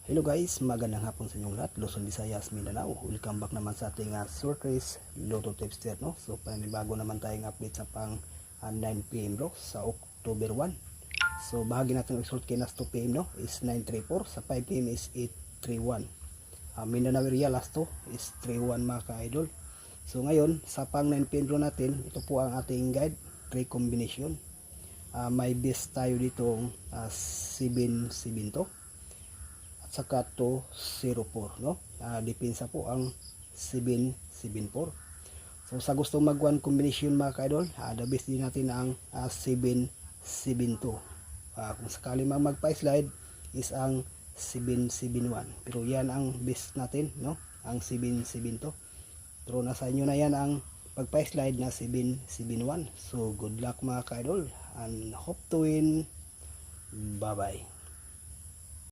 Hello guys, magandang hapon sa inyong lahat. Luzon, Visayas, Mindanao. Welcome back naman sa ating short race Lotto Tips there, no? So panibago naman tayong update sa pang 9 PM bro sa October 1. So bahagi natin ang result kay nas 2 PM no is 934, sa 5 PM is 831. Mindanao area last 2 is 31 mga ka-idol. So ngayon sa pang 9 PM bro natin, ito po ang ating guide, 3 combination. May best tayo dito 772 saka 204 no. Depensa po ang 774. So sa gusto mag one combination mga ka-idol, the best din natin ang 772. Kung sakali magpa-slide is ang 771, pero yan ang best natin no, ang 772. Pero nasa inyo na yan ang pagpa-slide na 771. So good luck mga ka-idol and hope to win. Bye bye.